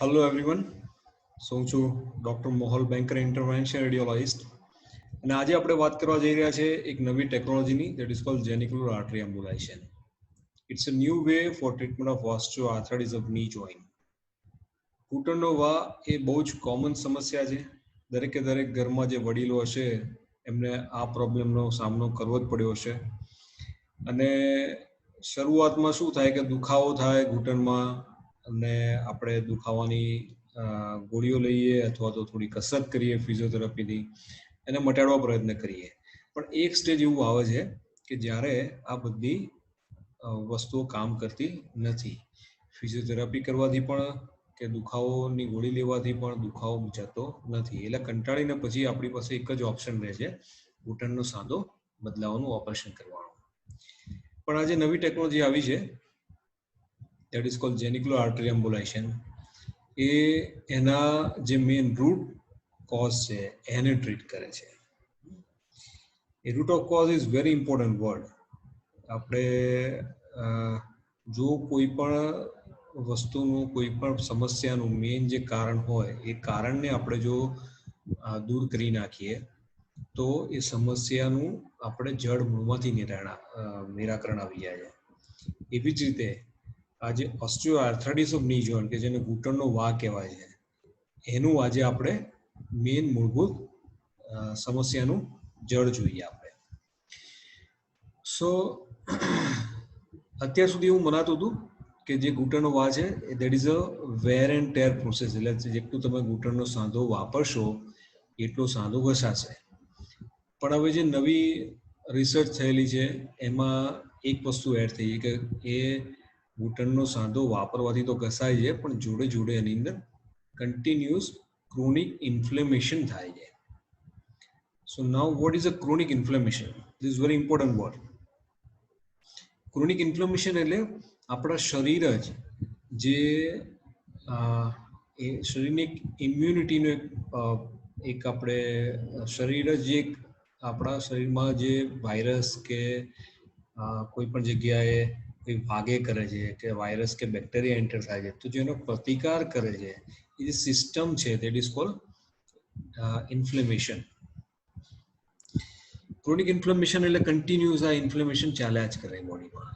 Hello everyone. હું છું doctor મોહલ banker intervention radiologist અને આજે આપણે વાત કરવા જઈ રહ્યા છે એક નવી ટેકનોલોજીની that is called genicular artery embolization. It's a new way for treatment of osteoarthritis of knee joint. ઘૂંટણનો વા એ બહુ જ કોમન સમસ્યા છે. દરેક ઘરમાં જે વડીલો હશે એમને આ પ્રોબ્લેમનો સામનો કરવો જ પડ્યો હશે. અને શરૂઆતમાં શું થાય કે દુખાવો થાય ઘૂંટણમાં અને આપણે દુખાવાની ગોળીઓ લઈએ અથવા તો થોડી કસરત કરીએ ફિઝિયોથેરાપીથી એને મટાડવા પ્રયત્ન કરીએ. પણ એક સ્ટેજ એવું આવે છે કે જ્યારે આ બધી વસ્તુઓ કામ કરતી નથી. ફિઝિયોથેરાપી કરવાથી પણ કે દુખાવોની ગોળી લેવાથી પણ દુખાવો જતો નથી. એટલે કંટાળીને પછી આપણી પાસે એક જ ઓપ્શન રહે છે ઘૂંટણનો સાંધો બદલાવાનું, ઓપરેશન કરવાનું. પણ આજે નવી ટેકનોલોજી આવી છે that is called genicular artery embolization. એ એના જે મેઇન રૂટ કોઝ છે એને ટ્રીટ કરે છે. એ root of cause is very important word. આપણે જો કોઈ પણ વસ્તુનું, કોઈ પણ સમસ્યાનું મેઇન જે કારણ હોય એ કારણને આપણે જો દૂર કરી નાખીએ તો એ સમસ્યાનું આપણે જડ મૂળમાંથી નિરાકરણ આવી જાય છે. એવી જ રીતે આજે ઓસ્ટિયોઆર્થ્રાઇટિસ ઓફ ની જોઈન્ટ કે જેને ઘૂંટણનો વા કહેવાય છે એનું આજે આપણે મેઇન મૂળભૂત સમસ્યાનું જડ જોઈએ આપણે. સો અત્યાર સુધી એવું મનાતું હતું કે જે ઘૂંટણનો વા છે that is a wear and tear process. એટલે જેટલું તમે ઘૂંટણનો સાંધો વાપરશો એટલો સાંધો ઘસાશે. પણ હવે જે નવી રિસર્ચ થયેલી છે એમાં એક વસ્તુ એડ થઈ કે એ ઘૂંટણનો સાંધો વાપરવાથી તો ઘસાય છે પણ જોડે જોડે એની અંદર કન્ટિન્યુઅસ ક્રોનિક ઇન્ફ્લેમેશન થાય છે. So now what is a chronic inflammation? This is very important word. ક્રોનિક ઇન્ફ્લેમેશન એટલે આપણા શરીર જ જે એ શરીરની ઇમ્યુનિટીનો એક આપણે શરીર જ એક આપણા શરીરમાં જે વાયરસ કે કોઈ પણ જગ્યાએ કોઈ ભાગે કરે છે કે વાયરસ કે બેક્ટેરિયા એન્ટર થાય છે તો જેનો પ્રતિકાર કરે છે એ જે સિસ્ટમ છે that is called inflammation. Chronic ઇન્ફ્લેમેશન એટલે કન્ટિન્યુઅસ આ ઇન્ફ્લેમેશન ચાલ્યા જ કરે બોડીમાં.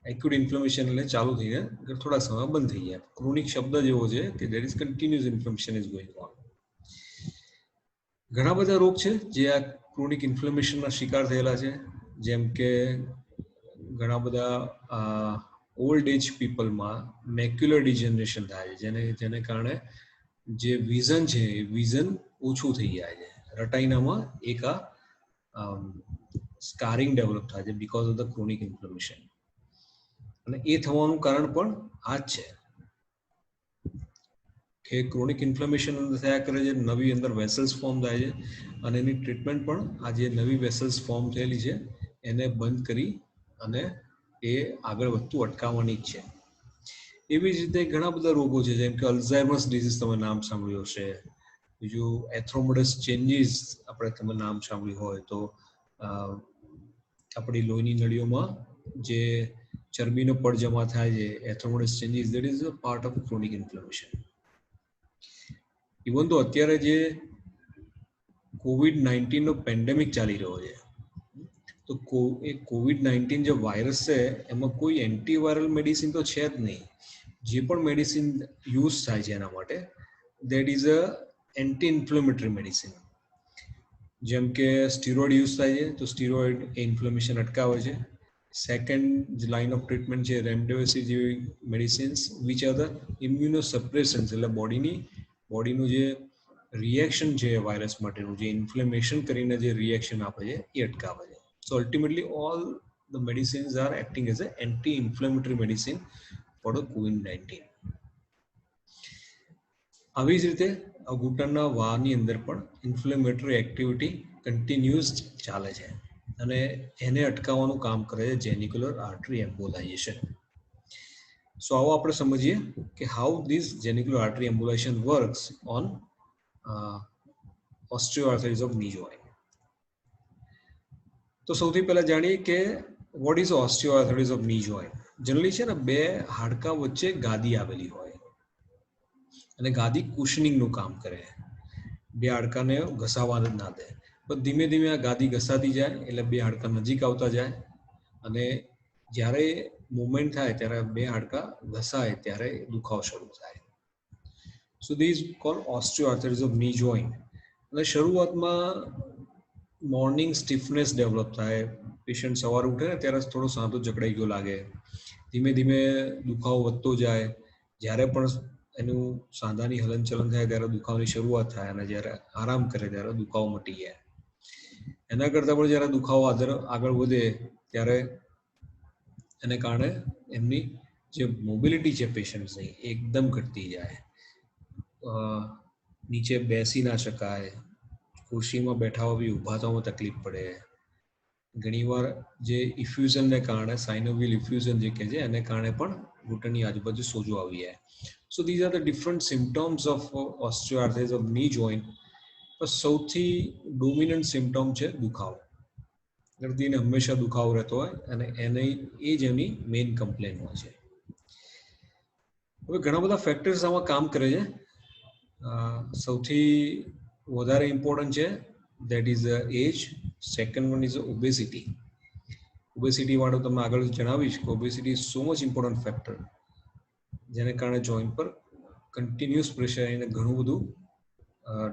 એક્યુટ ઇન્ફ્લેમેશન એટલે ચાલુ થઈને થોડા સમય બંધ થઈ જાય. ક્રોનિક શબ્દ જેવો છે કે that is continuous inflammation is going on. ઘણા બધા રોગ છે જે આ ક્રોનિક ઇન્ફ્લેમેશનના શિકાર થયેલા છે. જેમ કે ઘણા બધા ઓલ્ડ એજ પીપલમાં મેક્યુલર ડિજનરેશન થાય છે જેને કારણે જે વિઝન છે એ વિઝન ઓછું થઈ જાય છે. રટાઈનામાં એક સ્કારિંગ ડેવલપ થાય છે because of the chronic inflammation. અને એ થવાનું કારણ પણ આ જ છે કે ક્રોનિક ઇન્ફ્લેમેશન થયા કરે છે, નવી અંદર વેસલ્સ ફોર્મ થાય છે અને એની ટ્રીટમેન્ટ પણ આ જે નવી વેસલ્સ ફોર્મ થયેલી છે એને બંધ કરી અને એ આગળ વધતું અટકાવવાની જ છે. એવી જ રીતે ઘણા બધા રોગો છે જેમ કે અલ્ઝાઇમર્સ ડિઝીઝ તમે નામ સાંભળ્યું હશે. બીજું એથ્રોમોડસ ચેન્જીસ આપણે તમે નામ સાંભળ્યું હોય તો આપણી લોહીની નળીઓમાં જે ચરબીનો પડ જમા થાય છે atheromatous changes that is a part of chronic inflammation. Even તો અત્યારે જે COVID-19 પેન્ડેમિક ચાલી રહ્યો છે તો એ COVID-19 જે વાયરસ છે એમાં કોઈ એન્ટીવાયરલ મેડિસિન તો છે જ નહીં. જે પણ મેડિસિન યુઝ થાય છે એના માટે that is a anti inflammatory medicine. જેમ કે સ્ટીરોઇડ યુઝ થાય છે તો સ્ટીરોઇડ એ ઇન્ફ્લેમેશન અટકાવે છે. સેકન્ડ લાઇન ઓફ ટ્રીટમેન્ટ છે રેમડેસિવિર જેવી મેડિસિન્સ વિચ આર ધ ઇમ્યુનોસપ્રેસન્સ એટલે બોડીનું જે રિએક્શન છે વાયરસ માટેનું જે ઇન્ફ્લેમેશન કરીને જે રિએક્શન આપે છે એ અટકાવે છે. So ultimately all the medicines are acting as a anti inflammatory medicine for the COVID-19. આવી જ રીતે ઘૂંટણના વાની અંદર પણ ઇન્ફ્લેમેટરી એક્ટિવિટી કન્ટિન્યુઅસ ચાલે છે અને એને અટકાવવાનું કામ કરે છે જેનિક્યુલર આર્ટરી એમ્બોલાઇઝેશન. સો આવો આપણે સમજીએ કે how this genicular artery embolization works on osteoarthritis of knee joint. તો સૌથી પહેલા જાણીએ કે what is osteoarthritis of knee joint. Generally છે ને બે હાડકા વચ્ચે ગાદી આવેલી હોય અને ગાદી કુશનિંગનું કામ કરે, બે હાડકાને ઘસાવા ના દે. પણ ધીમે ધીમે આ ગાદી ઘસાતી જાય એટલે બે હાડકા નજીક આવતા જાય અને જ્યારે મુવમેન્ટ થાય ત્યારે બે હાડકા ઘસાય ત્યારે દુખાવો શરૂ થાય. So this call osteoarthritis of knee joint. અને શરૂઆતમાં મોર્નિંગ સ્ટીફનેસ ડેવલપ થાય. પેશન્ટ સવારે ઉઠે ને ત્યારે થોડો સાંધો જકડાઈ ગયો લાગે. ધીમે ધીમે દુખાવો વધતો જાય. જ્યારે પણ એનું સાંધાની હલનચલન થાય ત્યારે દુખાવાની શરૂઆત થાય અને જ્યારે આરામ કરે ત્યારે દુખાવો મટી જાય. એના કરતાં પણ જ્યારે દુખાવો આગળ વધે ત્યારે એને કારણે એમની જે મોબિલિટી છે પેશન્ટ્સની એકદમ ઘટતી જાય. નીચે બેસી ના શકાય, ખુરશીમાં બેઠા હોય બી ઊભા થવામાં તકલીફ પડે. ઘણીવાર જે ઇફ્યુઝનને કારણે સાઇનોવિયલ ઇફ્યુઝન જે કહે છે એને કારણે પણ ઘૂંટણની આજુબાજુ સોજો આવી જાય. So these are the different symptoms of osteoarthritis of knee joint. પણ સૌથી ડોમિનન્ટ સિમ્ટમ છે દુખાવો. દર્દીને હંમેશા દુખાવો રહેતો હોય અને એ જ એની મેઇન કમ્પ્લેન હોય છે. હવે ઘણા બધા ફેક્ટર્સ આમાં કામ કરે છે. સૌથી વધારે ઇમ્પોર્ટન્ટ છે that is age. Second one is obesity. Obesity વાળું તમને આગળ જણાવીશ કે obesity is so much important factor જેને કારણે જોઈન્ટ પર કન્ટિન્યુઅસ પ્રેશર આવીને ઘણું બધું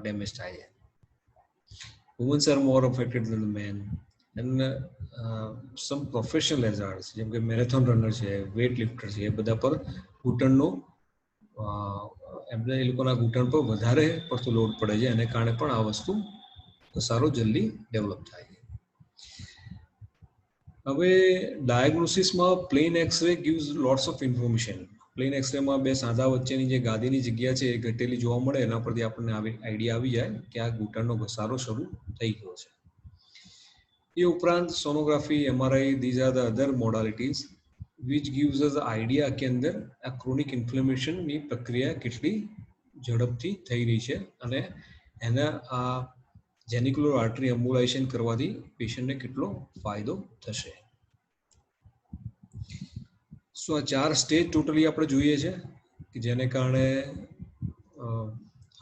ડેમેજ થાય છે. Womens are more affected than men. And some professional hazards જેમ કે મેરેથોન રનર છે, વેઇટ લિફ્ટર છે, એ બધા પર ઘૂંટણનું એમને એ લોકોના ઘૂંટણ પર વધારે પડતો લોડ પડે છે. એને કારણે પણ આ વસ્તુ સારો જલ્દી ડેવલપ થાય છે. હવે ડાયગ્નોસિસમાં plain x ray gives lots of information. Plain એક્સરેમાં બે સાંધા વચ્ચેની જે ગાદીની જગ્યા છે એ ઘટેલી જોવા મળે. એના પરથી આપણને આઈડિયા આવી જાય કે આ ઘૂંટણનો ઘસારો શરૂ થઈ ગયો છે. એ ઉપરાંત sonography, MRI, these are the other modalities which gives us idea કે અંદર આ ક્રોનિક ઇન્ફ્લેમેશનની પ્રક્રિયા કેટલી ઝડપથી થઈ રહી છે અને એના આ જેનિક્યુલર આર્ટરી એમ્બોલાઇઝેશન કરવાથી પેશન્ટને કેટલો ફાયદો થશે. સો આ 4 સ્ટેજ ટોટલી આપણે જોઈએ છે કે જેને કારણે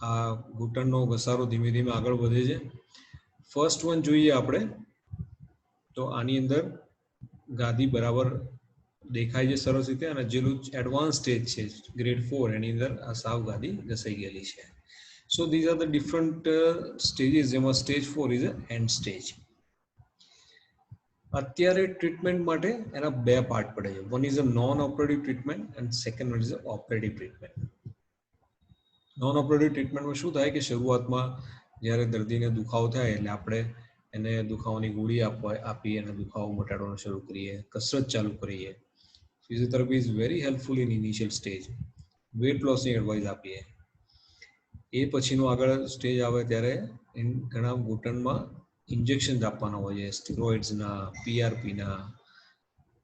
આ ઘૂંટણનો ઘસારો ધીમે ધીમે આગળ વધે છે. ફર્સ્ટ વન જોઈએ આપણે તો આની અંદર ગાદી બરાબર દેખાય છે સરસ રીતે અને જેનું એડવાન્સ સ્ટેજ છે ગ્રેડ 4 એની અંદર આ સાવ ગાદી ઘસાઈ ગયેલી છે. So these are the different stages. જેમાં stage 4 is a end stage. અત્યારે ટ્રીટમેન્ટ માટે એના બે પાર્ટ પડે છે. One is a non operative treatment and second one is a operative treatment. Non operative ટ્રીટમેન્ટમાં શું થાય કે શરૂઆતમાં જ્યારે દર્દીને દુખાવો થાય એટલે આપણે એને દુખાવાની ગોળી આપી અને દુખાવો મટાડવાનું શરૂ કરીએ, કસરત ચાલુ કરીએ. Physiotherapy is very helpful in initial stage. Weight લોસની એડવાઇસ આપીએ. એ પછીનો આગળ સ્ટેજ આવે ત્યારે ઘણા ઘૂંટણમાં ઇન્જેક્શન આપવાના હોય છે, સ્ટીરોઇડ્સના, PRPના.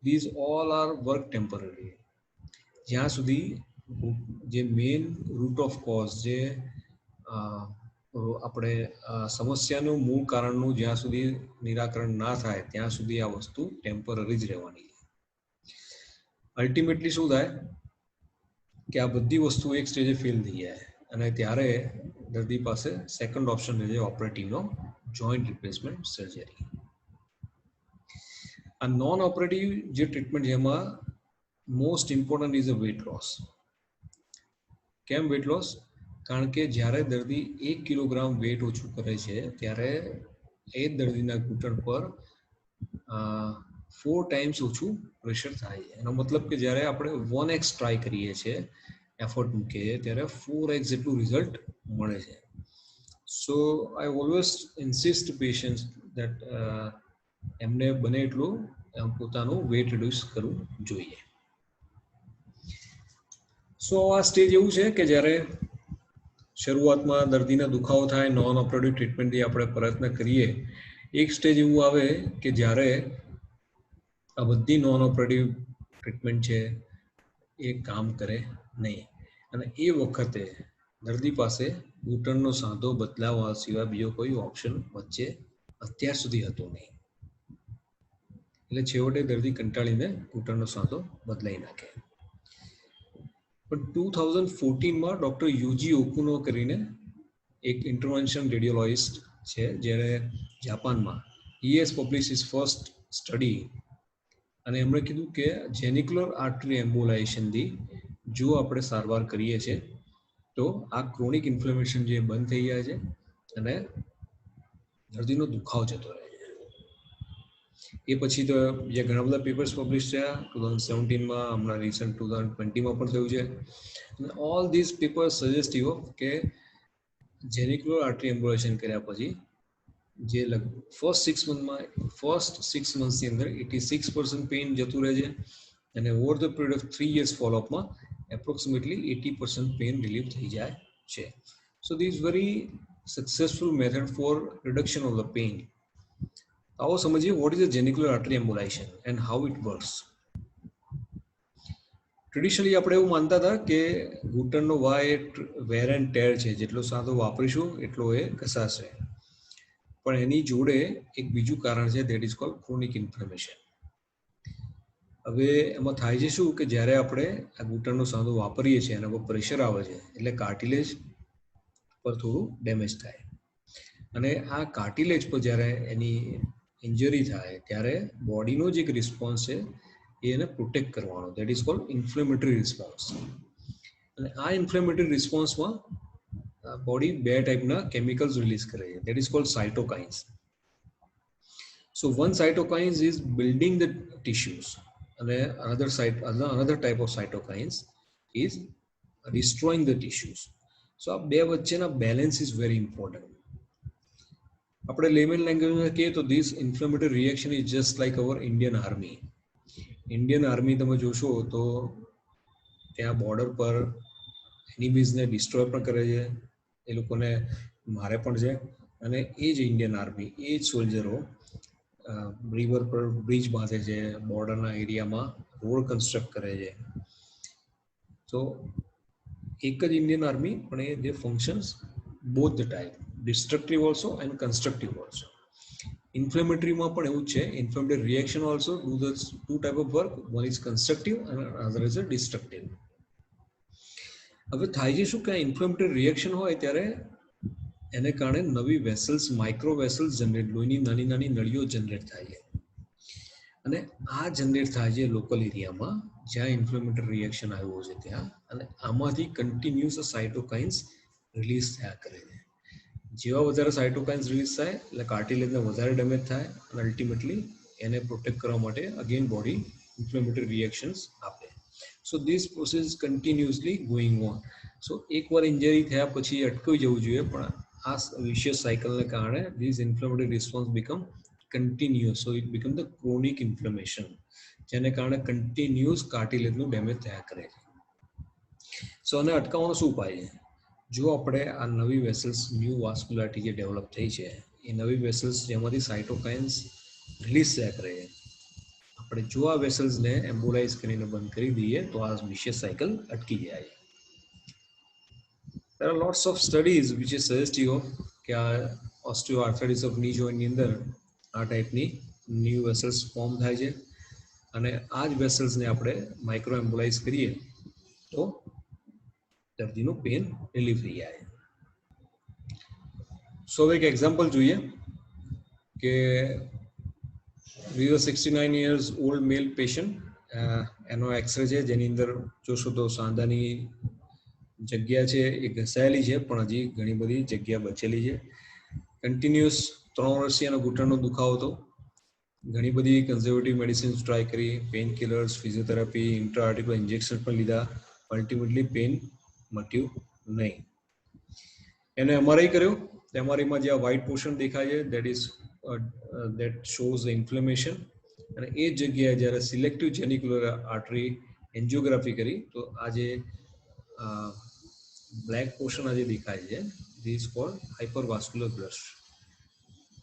These all are work temporary. જ્યાં સુધી જે મેઇન રૂટ ઓફ કોઝ, જે આપણે સમસ્યાનું મૂળ કારણનું જ્યાં સુધી નિરાકરણ ના થાય ત્યાં સુધી આ વસ્તુ ટેમ્પરરી જ રહેવાની છે. અલ્ટિમેટલી શું થાય કે આ બધી વસ્તુ એક સ્ટેજે ફેલ થઈ જાય અને ત્યારે દર્દી પાસે સેકન્ડ ઓપ્શન રહે છે ઓપરેટિવનો, જોઈન્ટ રિપ્લેસમેન્ટ સર્જરી. આ નોન ઓપરેટિવ જે ટ્રીટમેન્ટ છે એમાં most important is a weight loss. કેમ વેટ લોસ? કારણ કે જ્યારે દર્દી 1 કિલોગ્રામ વેટ ઓછું કરે છે ત્યારે એ દર્દીના ઘૂંટણ પર 4 ટાઈમ્સ ઓછું પ્રેશર થાય છે. એનો મતલબ કે જ્યારે આપણે 1x ટ્રાય કરીએ છીએ, એફર્ટ મૂકીએ ત્યારે 4x જેટલું રિઝલ્ટ મળે છે. So I always insist patients that એમને બને એટલું પોતાનું વેટ રિડ્યુસ કરવું જોઈએ. સો આ સ્ટેજ એવું છે કે જ્યારે શરૂઆતમાં દર્દીને દુખાવો થાય, નોન ઓપરેટિવ ટ્રીટમેન્ટથી આપણે પ્રયત્ન કરીએ. એક સ્ટેજ એવું આવે કે જ્યારે આ બધી નોન ઓપરેટિવ ટ્રીટમેન્ટ છે એ કામ કરે નહીં અને એ વખતે દર્દી પાસે ઘૂંટણનો સાંધો બદલાવવા સિવાય બીજો કોઈ ઓપ્શન વચ્ચે અત્યાર સુધી હતો નહીં. એટલે છેવટે દર્દી કંટાળીને ઘૂંટણનો સાંધો બદલાઈ નાખે. પણ 2014માં ડોક્ટર યુજી ઓકુનો કરીને એક ઇન્ટરવેન્શન રેડિયોલોજિસ્ટ છે જેણે જાપાનમાં he has published his first study અને એમણે કીધું કે જેનિક્યુલર આર્ટરી એમ્બોલાઇઝેશનથી જો આપણે સારવાર કરીએ છીએ તો આ ક્રોનિક ઇન્ફ્લેમેશન જે બંધ થઈ જાય છે અને દર્દીનો દુખાવો જતો રહે છે. એ પછી તો બીજા ઘણા બધા પેપર્સ પબ્લિશ થયા 2017માં, હમણાં રિસન્ટ 2020માં પણ થયું છે. ઓલ ધીસ પેપર્સ સજેસ્ટિવ કે જેનિક્યુલર આર્ટરી એમ્બોલાઇઝેશન કર્યા પછી જે ફર્સ્ટ 6 મંથની અંદર 86% પેઇન જતું રહે છે અને over the period of 3 years ફોલોઅપમાં એપ્રોક્સિમેટલી 80% પેઇન રિલીફ થઈ જાય છે. So this very successful method for reduction of the pain. આવો સમજીએ what is the genicular artery embolization and how it works. Traditionally આપણે એવું માનતા હતા કે ઘૂંટણનો વાય વેર એન્ડ ટેર છે, જેટલો સાદો વાપરીશું એટલો એ ઘસાશે. પણ એની જોડે એક બીજું કારણ છે, that is cold chronic inflammation. હવે એમાં થાય છે શું કે જ્યારે આપણે આ ઘૂંટણનો સાંધો વાપરીએ છીએ એના પર પ્રેશર આવે છે એટલે કાર્ટિલેજ પર થોડું ડેમેજ થાય અને આ કાર્ટિલેજ પર જ્યારે એની ઇન્જરી થાય ત્યારે બોડીનો જે એક રિસ્પોન્સ છે એને પ્રોટેક્ટ કરવાનો, that is cold inflammatory response. અને આ ઇન્ફ્લેમેટરી રિસ્પોન્સમાં બોડી બે ટાઈપના કેમિકલ્સ રિલીઝ કરે છે, that is called cytokines. So one cytokines is building the tissues અને another type of cytokines is destroying the tissues. So આ બે વચ્ચેના બેલેન્સ ઇઝ વેરી ઇમ્પોર્ટન્ટ. આપણે લેમેન લેંગ્વેજમાં કહીએ તો this inflammatory reaction is just like our Indian army. Indian army તમે જોશો તો ત્યાં બોર્ડર પર એનિમીઝને ડિસ્ટ્રોય પણ કરે છે, એ લોકોને મારે પણ છે. અને એ જ ઇન્ડિયન આર્મી, એ જ સોલ્જરો રિવર પર બ્રિજ બાંધે છે, બોર્ડરના એરિયામાં રોડ કન્સ્ટ્રક્ટ કરે છે. તો એક જ ઇન્ડિયન આર્મી પણ એ જે functions both the type, destructive also and constructive also. ઇન્ફ્લેમેટરીમાં પણ એવું જ છે. Inflammatory reaction also do the two type of work, one is constructive અને અધર ઇઝ અ ડિસ્ટ્રક્ટિવ. હવે થાય છે શું કે ઇન્ફ્લેમેટરી રિએક્શન હોય ત્યારે એને કારણે નવી વેસલ્સ, માઇક્રો વેસલ્સ જનરેટ, લોહીની નાની નાની નળીઓ જનરેટ થાય છે. અને આ જનરેટ થાય છે લોકલ એરિયામાં જ્યાં ઇન્ફ્લેમેટરી રિએક્શન આવ્યું છે ત્યાં, અને આમાંથી કન્ટિન્યુઅસ સાઇટોકાઇન્સ રિલીઝ થયા કરે છે. જેવા વધારે સાઇટોકાઇન્સ રિલીઝ થાય એટલે કાર્ટિલેજને વધારે ડેમેજ થાય અને અલ્ટિમેટલી એને પ્રોટેક્ટ કરવા માટે અગેન બોડી ઇન્ફ્લેમેટરી રિએક્શન્સ આપે. So this process is continuously going on. So એકવાર ઇન્જરી થયા પછી અટકાવી જવું જોઈએ, પણ આ વિશિયસ સાયકલને કારણે this inflammatory response become continuous, so it become the chronic inflammation, જેને કારણે કન્ટિન્યુઅસ કાર્ટિલેજનું ડેમેજ થયા કરે છે. સો આને અટકાવવાનો શું ઉપાય છે? જો આપણે આ નવી વેસલ્સ, ન્યૂ વાસ્ક્યુલારિટી જે ડેવલપ થઈ છે એ નવી વેસલ્સ જેમાંથી સાઇટોકાઇન્સ રિલીઝ થયા કરે છે, આપણે જો આ વેસલ્સને એમ્બોલાઇઝ કરીને બંધ કરી દઈએ તો આ વિશિયસ સાયકલ અટકી જાય. There are lots of studies which is suggestive of કે આ ઓસ્ટિયોઆર્થરાઇટિસ ઓફ ની જોઈન્ટની અંદર આ ટાઈપની ન્યૂ વેસલ્સ ફોર્મ થાય છે અને આ જ વેસલ્સને આપણે માઇક્રો એમ્બોલાઇઝ કરીએ તો દર્દીનો પેન રિલીફ થઈ જાય. સો એક એક્ઝામ્પલ જોઈએ કે વી 69 years ઓલ્ડ મેલ પેશન્ટ, એનો એક્સરે છે જેની અંદર જોશો તો સાંધાની જગ્યા છે એ ઘસાયેલી છે પણ હજી ઘણી બધી જગ્યા બચેલી છે. કન્ટિન્યુઅસ 3 વર્ષથી એનો ઘૂંટણનો દુખાવો હતો. ઘણી બધી કન્ઝર્વેટિવ મેડિસિન્સ ટ્રાય કરી, પેઇન કિલર્સ, ફિઝિયોથેરાપી, ઇન્ટ્રાઆર્ટિક્યુલર ઇન્જેક્શન પણ લીધા, અલ્ટિમેટલી પેઇન મટ્યું નહીં. એને એમઆરઆઈ કર્યો. એમઆરઆઈમાં જે આ વ્હાઇટ પોર્શન દેખાય છે દેટ શોઝ ધ ઇન્ફ્લેમેશન. અને એ જગ્યાએ જ્યારે સિલેક્ટિવ જેનિક્યુલર આર્ટરી એન્જિયોગ્રાફી કરી તો આ જે બ્લેક પોર્શન આજે દેખાય છે ધીસ કોલ્ડ હાઇપરવાસ્ક્યુલર બ્લશ,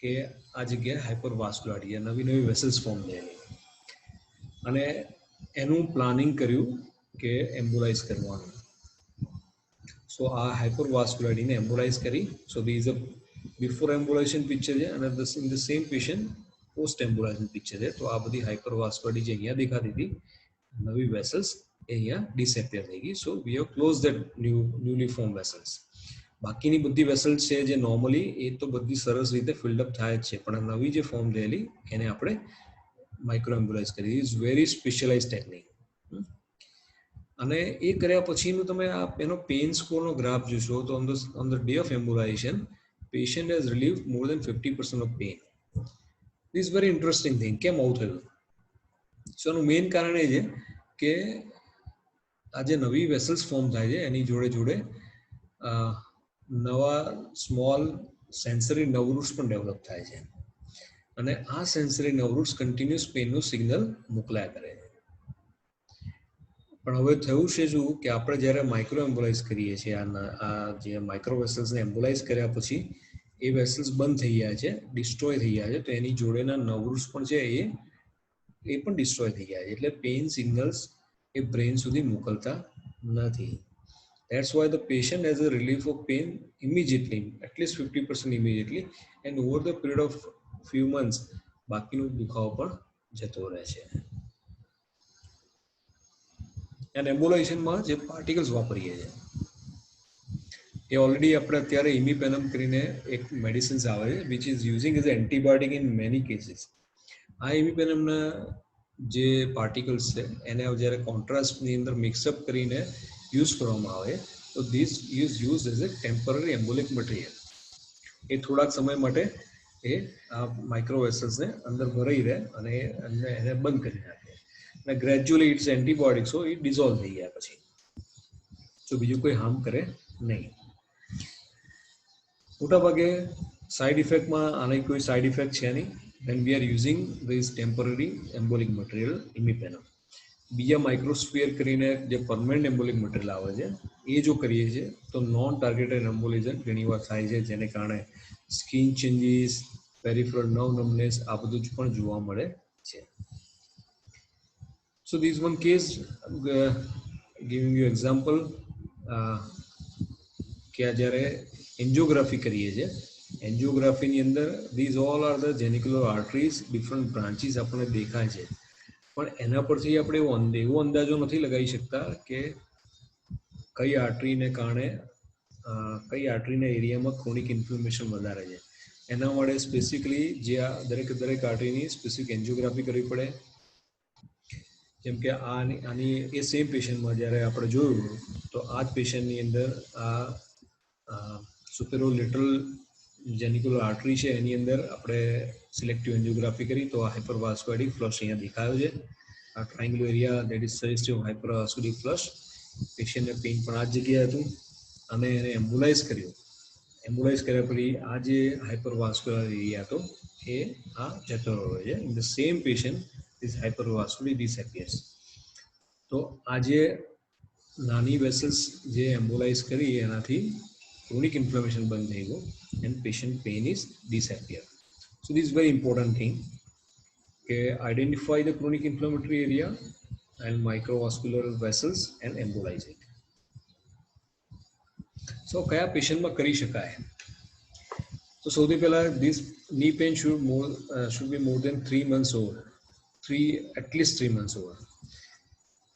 કે આ જગ્યાએ હાઇપરવાસ્ક્યુલારિટી, નવી નવી વેસલ્સ ફોર્મ થયેલી. અને એનું પ્લાનિંગ કર્યું કે એમ્બોલાઇઝ કરવાનું. સો આ હાઇપરવાસ્ક્યુલારિટીને એમ્બોલાઇઝ કરી. So the is a before embolization picture છે અને in the same patient post embolization picture છે. તો આ બધી હાઇપરવાસ્ક્યુલારિટી જે અહીંયા દેખાતી હતી, નવી વેસલ્સ અહીંયા ડિસએપિયર થઈ ગઈ. So we have close that newly form vessels. બાકીની બધી વેસલ્સ છે જે નોર્મલી એ તો બધી સરસ રીતે ફિલ્ડઅપ થાય જ છે, પણ આ નવી જે ફોર્મ થયેલી એને આપણે માઇક્રોએમ્બ્યુલાઇઝ કરી. Is very specialise technique. અને એ કર્યા પછીનું તમે આ એનો પેઇન સ્કોરનો ગ્રાફ જોશો તો on the day of embolization patient has relieve more than 50% of pain. This very interesting thing. કેમ આવું થયું? સો એનું મેઇન કારણ એ છે કે આ જે નવી વેસલ્સ ફોર્મ થાય છે એની જોડે જોડે નવા સ્મોલ સેન્સરી નર્વ રૂટ્સ પણ ડેવલપ થાય છે, અને આ સેન્સરી નર્વ રૂટ્સ કન્ટિન્યુઅસ પેઇનનું સિગ્નલ મોકલ્યા કરે છે. પણ હવે થયું છે શું કે આપણે જ્યારે માઇક્રો એમ્બ્યુલાઇઝ કરીએ છીએ, આ જે માઇક્રો વેસલ્સને એમ્બ્યુલાઇઝ કર્યા પછી એ વેસલ્સ બંધ થઈ ગયા છે, ડિસ્ટ્રોય થઈ ગયા છે, તો એની જોડેના નર્વ રૂટ્સ પણ છે એ પણ ડિસ્ટ્રોય થઈ ગયા છે. એટલે પેઇન સિગ્નલ્સ એ બ્રેન સુધી મોકલતા નથી. That's why the patient has a relief of pain immediately, at least 50% immediately, and over the period of few months બાકીનો દુખાવો પણ જતો રહે છે. અને એમ્બ્યુલાઇઝેશનમાં જે પાર્ટિકલ્સ વાપરીએ છીએ એ ઓલરેડી આપણે અત્યારે ઇમિપેનમ કરીને એક મેડિસિન્સ આવે છે which is using as antibiotic in many cases. આ ઇમિપેનમના જે પાર્ટિકલ્સ છે એને જ્યારે કોન્ટ્રાસ્ટની અંદર મિક્સઅપ કરીને યુઝ કરવામાં આવે તો this is use as a temporary embolic material. એ થોડાક સમય માટે એ આ માઇક્રોવેસલ્સને અંદર ભરાઈ રહે અને એને બંધ કરી નાખે, અને ગ્રેજ્યુઅલી ઇટ્સ એન્ટીબાયોટિક, સો એ ડિઝોલ્વ થઈ ગયા પછી તો બીજું કોઈ હાર્મ કરે નહીં. મોટાભાગે સાઇડ ઇફેક્ટમાં આની કોઈ સાઇડ ઇફેક્ટ છે નહીં. then we are using this temporary embolic material imipenem. બીજા માઇક્રોસ્ફિયર કરીને જે પરમનન્ટ એમ્બોલિક મટીરિયલ આવે છે એ જો કરીએ છીએ તો નોન ટાર્ગેટેડ એમ્બોલિઝમ ઘણીવાર થાય છે, જેને કારણે skin changes, peripheral nerve numbness આ બધું જ પણ જોવા મળે છે. So this one case giving you example કે આ જ્યારે એન્જિયોગ્રાફી કરીએ છીએ, એન્જિયોગ્રાફીની અંદર these all are the genicular arteries, different branches આપણને દેખાય છે, પણ એના પરથી આપણે એવો અંદાજો નથી લગાવી શકતા કે કઈ આર્ટરીને કારણે કઈ આર્ટરીના એરિયામાં ક્રોનિક ઇન્ફ્લેમેશન વધારે છે. એના માટે સ્પેસિફિકલી જે આ દરેક આર્ટરીની સ્પેસિફિક એન્જિયોગ્રાફી કરવી પડે. જેમ કે આની એ સેમ પેશન્ટમાં જ્યારે આપણે જોયું તો આ જ પેશન્ટની અંદર આ સુપેરોલેટરલ જેનિક્યુલર આર્ટરી છે એની અંદર આપણે સિલેક્ટિવ એન્જિયોગ્રાફી કરી તો હાઇપરવાસ્ક્યુલારિક ફ્લશ અહીંયા દેખાયો છે. આ triangular area that is suggestive હાઇપરવાસ્ક્યુલારિક flush. પેશન્ટને પેઇન પણ આ જ જગ્યાએ હતું અને એને એમ્બ્યુલાઇઝ કર્યું. એમ્બ્યુલાઇઝ કર્યા પછી આ જે હાઇપરવાસ્ક્યુલર એરિયા હતો એ આ જતો રહ્યો છે. In the same patient this hypervascular disappears. તો આ જે નાની વેસલ્સ જે એમ્બ્યુલાઇઝ કરી એનાથી ક્રોનિક ઇન્ફ્લેમેશન બંધ થઈ ગયું and patient pain is disappear. So this is very important thing કે identify the chronic inflammatory area and microvascular vessels and embolize it. So કયા પેશન્ટમાં કરી શકાય? તો સૌથી પહેલા this knee pain should be more than 3 months over. At least 3 months over.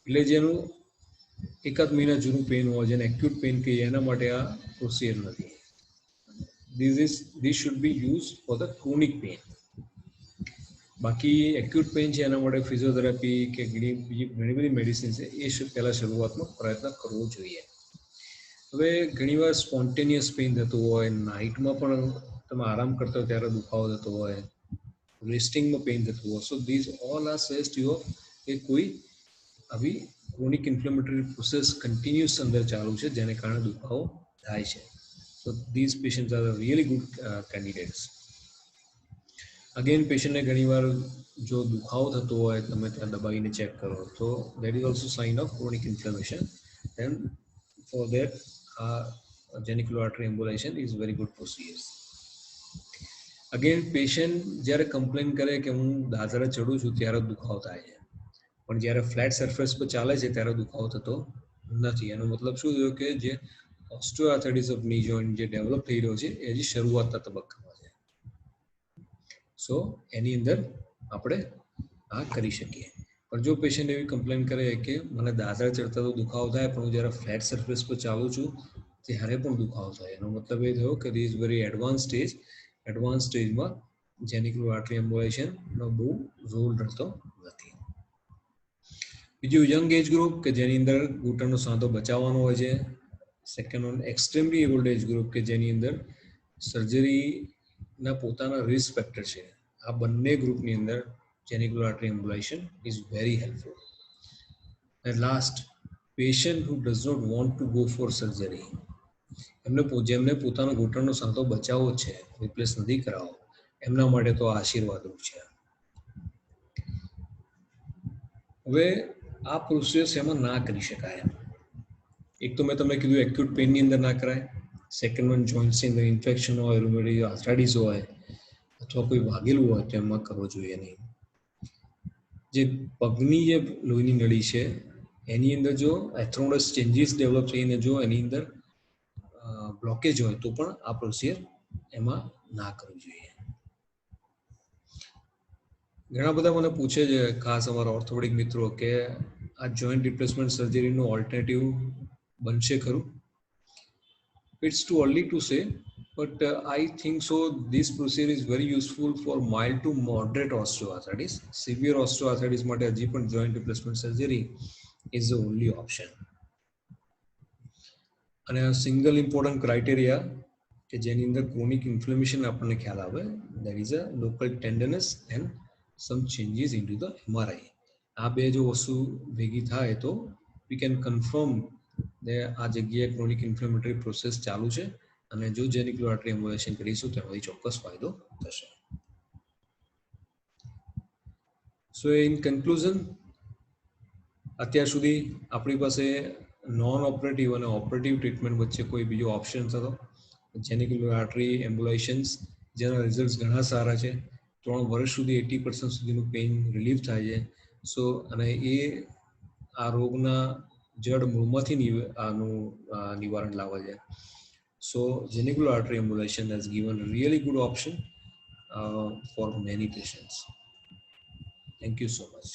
એટલે જેનું એકાદ મહિના જૂનું પેન હોય જેને એક્યુટ પેન કહીએ એના માટે આ પ્રોસિજર નથી. This should be used for the chronic pain. બાકી એક્યુટ પેન છે એના માટે ફિઝિયોથેરાપી કે ઘણી બધી મેડિસિન છે એ પહેલા શરૂઆતમાં પ્રયત્ન કરવો જોઈએ. હવે ઘણીવાર સ્પોન્ટેનિયસ પેઇન થતું હોય, નાઇટમાં પણ તમે આરામ કરતા હોય ત્યારે દુખાવો થતો હોય, રેસ્ટિંગમાં પેઇન થતું હોય. So these all are suggestive of કે કોઈ આવી ક્રોનિક ઇન્ફ્લેમેટરી પ્રોસેસ કન્ટિન્યુઅસ અંદર ચાલુ છે જેને કારણે દુખાવો થાય છે. So these patients are really good candidates. Again, પેશન્ટને ઘણીવાર જો દુખાવો થતો હોય તમે ત્યાં દબાવીને ચેક કરો તો that is also sign of chronic inflammation, and for that genicular artery embolization is very good procedure. Again, patient જ્યારે કમ્પ્લેન કરે કે હું દાદરા ચડું છું ત્યારે દુખાવો થાય છે, પણ જ્યારે ફ્લેટ સરફેસ પર ચાલે છે ત્યારે દુખાવો થતો નથી. એનો મતલબ શું થયો કે જે ઓસ્ટિયોઆર્થરાઇટિસ ઓફ ની જોઈન્ટ જે ડેવલપ થઈ રહ્યો છે એ હજી શરૂઆતના તબક્કામાં છે. સો એની અંદર આપણે આ કરી શકીએ. પણ જો પેશન્ટ એવી કમ્પ્લેન કરે કે મને દાદરા ચડતા તો દુખાવો થાય પણ હું જ્યારે ફ્લેટ સરફેસ પર ચાલું છું ત્યારે પણ દુખાવો થાય. એનો મતલબ એ થયો કે ધીસ વેરી એડવાન્સ સ્ટેજમાં જેનિક્યુલર આર્ટરી એમ્બોલાઇઝેશનનો બહુ રોલ રહેતો નથી. બીજું યંગ એજ ગ્રુપ કે જેની અંદર ઘૂંટણનો સાંધો બચાવવાનો હોય છે. Second one extremely old age group કે જેની અંદર સર્જરીના પોતાના રિસ્ક ફેક્ટર છે. આ બંને ગ્રુપની અંદર genicular artery embolization is very helpful. And last, patient who does not want to go for surgery. જેમને પોતાનો ઘૂંટણનો સાંધો બચાવવો છે, રિપ્લેસ નથી કરાવવો, એમના માટે તો આશીર્વાદરૂપ છે. હવે આ પ્રોસેસ એમાં ના કરી શકાય. એક તો મેં તમને કીધું એક્યુટ પેઇનની અંદર ના કરાય. સેકન્ડ વન જોઇન્ટ્સની અંદર ઇન્ફેક્શન હોય, રૂમેટોઇડ આર્થરાઇટિસ હોય અથવા કોઈ વાગેલું હોય તો એમાં કરવો જોઈએ નહીં. જે પગની જે લોહીની નળી છે એની અંદર જો એથ્રોનસ ચેન્જીસ ડેવલપ થઈને જો એની અંદર બ્લોકેજ હોય તો પણ આ પ્રોસિજર એમાં ના કરવું જોઈએ. ઘણા બધા મને પૂછે છે, ખાસ અમારા ઓર્થોપેડિક મિત્રો, કે આ જોઈન્ટ રિપ્લેસમેન્ટ સર્જરીનું ઓલ્ટરનેટિવ બનશે ખરું? It's too early to say, but I think so. This procedure is very useful for mild to moderate osteoarthritis. Severe osteoarthritis માટે હજી પણ joint replacement surgery is the only option. અને single important criteria કે જેની અંદર ક્રોનિક ઇન્ફ્લેમેશન આપણને ખ્યાલ આવે, there is a local tenderness and some changes in to the MRI. આ બે જો વસ્તુ ભેગી થાય તો વી કેન કન્ફર્મ ને આ જગ્યાએ ક્રોનિક ઇન્ફ્લેમેટરી પ્રોસેસ ચાલુ છે અને જો જેનિક્યુલર આર્ટરી એમ્બોલાઇઝેશન કરીશું તો એમાંથી ચોક્કસ ફાયદો થશે. સો ઇન કન્ક્લુઝન, અત્યાર સુધી આપણી પાસે નોન ઓપરેટિવ અને ઓપરેટિવ ટ્રીટમેન્ટ વચ્ચે કોઈ બીજો ઓપ્શન હતો. જેનિક્યુલર આર્ટરી એમ્બોલાઇઝેશન્સ જેના રિઝલ્ટ ઘણા સારા છે. 3 વર્ષ સુધી 80% સુધીનું પેઇન રિલીફ થાય છે. સો અને એ આ રોગના જડ મૂળમાંથી આનું નિવારણ લાવે છે. સો genicular artery embolization has given a really good option for many patients. Thank you so much.